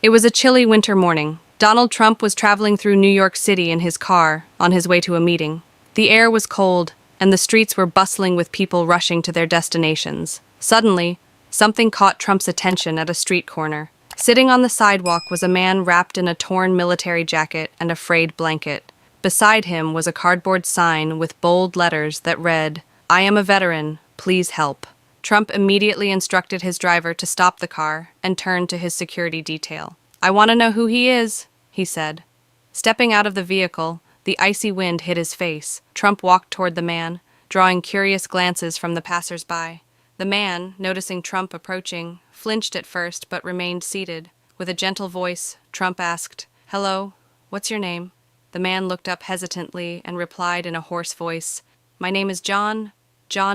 It was a chilly winter morning. Donald Trump was traveling through New York City in his car on his way to a meeting. The air was cold, and the streets were bustling with people rushing to their destinations. Suddenly, something caught Trump's attention at a street corner. Sitting on the sidewalk was a man wrapped in a torn military jacket and a frayed blanket. Beside him was a cardboard sign with bold letters that read, "I am a veteran, please help." Trump immediately instructed his driver to stop the car and turned to his security detail. "I want to know who he is," he said. Stepping out of the vehicle, the icy wind hit his face. Trump walked toward the man, drawing curious glances from the passers-by. The man, noticing Trump approaching, flinched at first but remained seated. With a gentle voice, Trump asked, "Hello, what's your name?" The man looked up hesitantly and replied in a hoarse voice, "My name is John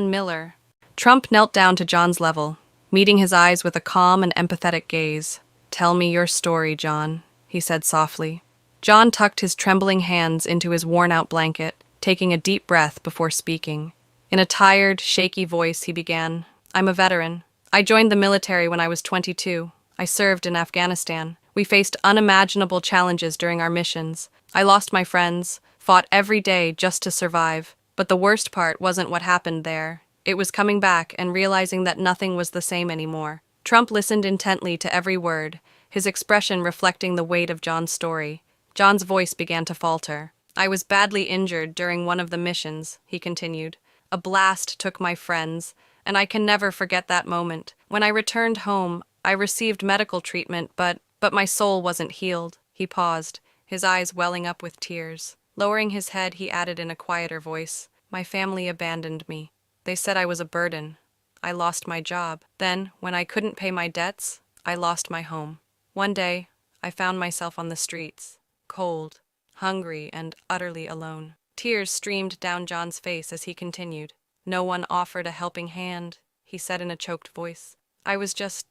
Miller." Trump knelt down to John's level, meeting his eyes with a calm and empathetic gaze. "Tell me your story, John," he said softly. John tucked his trembling hands into his worn-out blanket, taking a deep breath before speaking. In a tired, shaky voice, he began, "I'm a veteran. I joined the military when I was 22. I served in Afghanistan. We faced unimaginable challenges during our missions. I lost my friends, fought every day just to survive. But the worst part wasn't what happened there. It was coming back and realizing that nothing was the same anymore." Trump listened intently to every word, his expression reflecting the weight of John's story. John's voice began to falter. "I was badly injured during one of the missions," he continued. "A blast took my friends, and I can never forget that moment. When I returned home, I received medical treatment, but my soul wasn't healed." He paused, his eyes welling up with tears. Lowering his head, he added in a quieter voice, "My family abandoned me. They said I was a burden. I lost my job. Then, when I couldn't pay my debts, I lost my home. One day, I found myself on the streets, cold, hungry, and utterly alone." Tears streamed down John's face as he continued. "No one offered a helping hand," he said in a choked voice. "I was just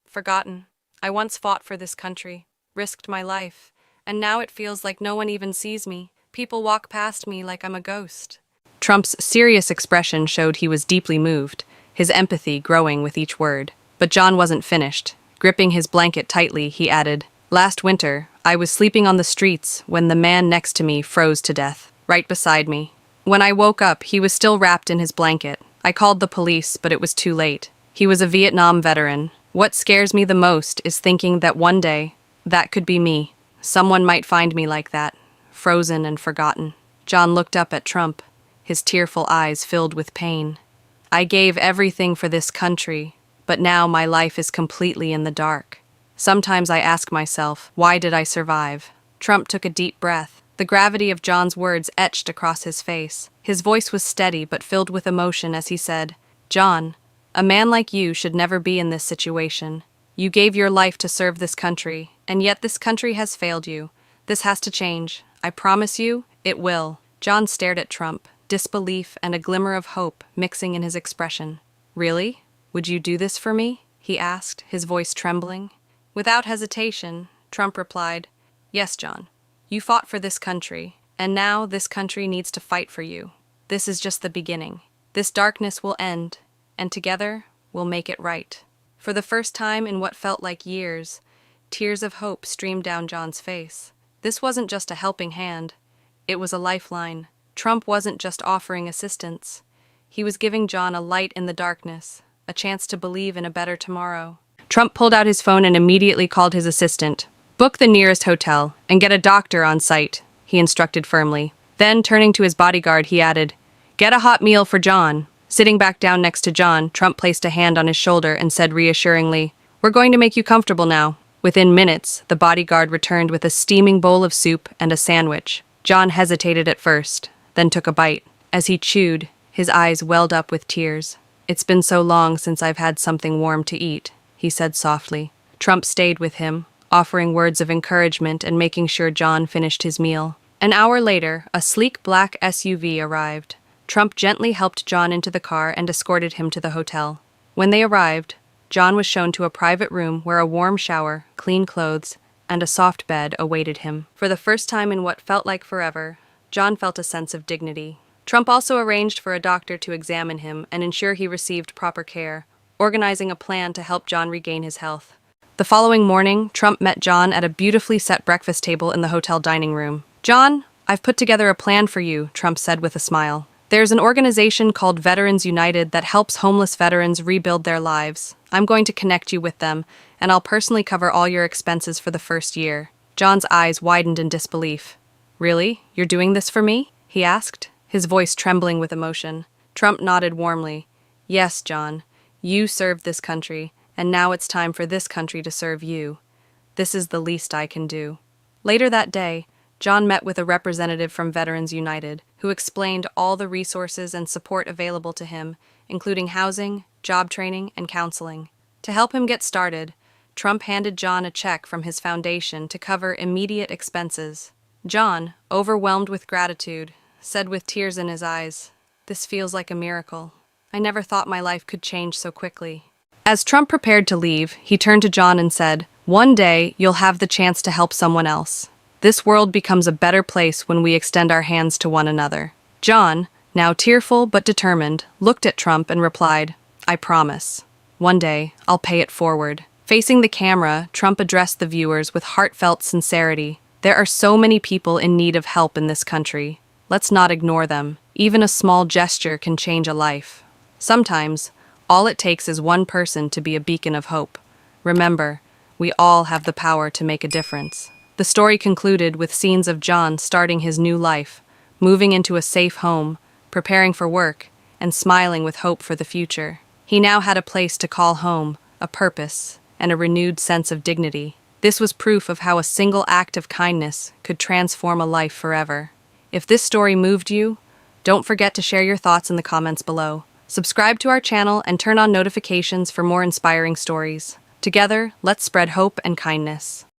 forgotten. I once fought for this country, risked my life, and now it feels like no one even sees me. People walk past me like I'm a ghost." Trump's serious expression showed he was deeply moved, his empathy growing with each word. But John wasn't finished. Gripping his blanket tightly, he added, "Last winter, I was sleeping on the streets when the man next to me froze to death, right beside me. When I woke up, he was still wrapped in his blanket. I called the police, but it was too late. He was a Vietnam veteran. What scares me the most is thinking that one day, that could be me. Someone might find me like that, frozen and forgotten." John looked up at Trump, his tearful eyes filled with pain. "I gave everything for this country, but now my life is completely in the dark. Sometimes I ask myself, why did I survive?" Trump took a deep breath. The gravity of John's words etched across his face. His voice was steady but filled with emotion as he said, "John, a man like you should never be in this situation. You gave your life to serve this country, and yet this country has failed you. This has to change. I promise you, it will." John stared at Trump, disbelief and a glimmer of hope mixing in his expression. "Really? Would you do this for me?" he asked, his voice trembling. Without hesitation, Trump replied, "Yes, John. You fought for this country, and now this country needs to fight for you. This is just the beginning. This darkness will end, and together we'll make it right." For the first time in what felt like years, tears of hope streamed down John's face. This wasn't just a helping hand. It was a lifeline. Trump wasn't just offering assistance. He was giving John a light in the darkness, a chance to believe in a better tomorrow. Trump pulled out his phone and immediately called his assistant. "Book the nearest hotel and get a doctor on site," he instructed firmly. Then, turning to his bodyguard, he added, "Get a hot meal for John." Sitting back down next to John, Trump placed a hand on his shoulder and said reassuringly, "We're going to make you comfortable now." Within minutes, the bodyguard returned with a steaming bowl of soup and a sandwich. John hesitated at first, then took a bite. As he chewed, his eyes welled up with tears. "It's been so long since I've had something warm to eat," he said softly. Trump stayed with him, offering words of encouragement and making sure John finished his meal. An hour later, a sleek black SUV arrived. Trump gently helped John into the car and escorted him to the hotel. When they arrived, John was shown to a private room where a warm shower, clean clothes, and a soft bed awaited him. For the first time in what felt like forever, John felt a sense of dignity. Trump also arranged for a doctor to examine him and ensure he received proper care, organizing a plan to help John regain his health. The following morning, Trump met John at a beautifully set breakfast table in the hotel dining room. "John, I've put together a plan for you," Trump said with a smile. "There's an organization called Veterans United that helps homeless veterans rebuild their lives. I'm going to connect you with them, and I'll personally cover all your expenses for the first year." John's eyes widened in disbelief. "Really? You're doing this for me?" he asked, his voice trembling with emotion. Trump nodded warmly. "Yes, John. You served this country, and now it's time for this country to serve you. This is the least I can do." Later that day, John met with a representative from Veterans United, who explained all the resources and support available to him, including housing, job training, and counseling. To help him get started, Trump handed John a check from his foundation to cover immediate expenses. John, overwhelmed with gratitude, said with tears in his eyes, "This feels like a miracle. I never thought my life could change so quickly." As Trump prepared to leave, he turned to John and said, "One day, you'll have the chance to help someone else. This world becomes a better place when we extend our hands to one another." John, now tearful but determined, looked at Trump and replied, "I promise. One day, I'll pay it forward." Facing the camera, Trump addressed the viewers with heartfelt sincerity. "There are so many people in need of help in this country. Let's not ignore them. Even a small gesture can change a life. Sometimes, all it takes is one person to be a beacon of hope. Remember, we all have the power to make a difference." The story concluded with scenes of John starting his new life, moving into a safe home, preparing for work, and smiling with hope for the future. He now had a place to call home, a purpose, and a renewed sense of dignity. This was proof of how a single act of kindness could transform a life forever. If this story moved you, don't forget to share your thoughts in the comments below. Subscribe to our channel and turn on notifications for more inspiring stories. Together, let's spread hope and kindness.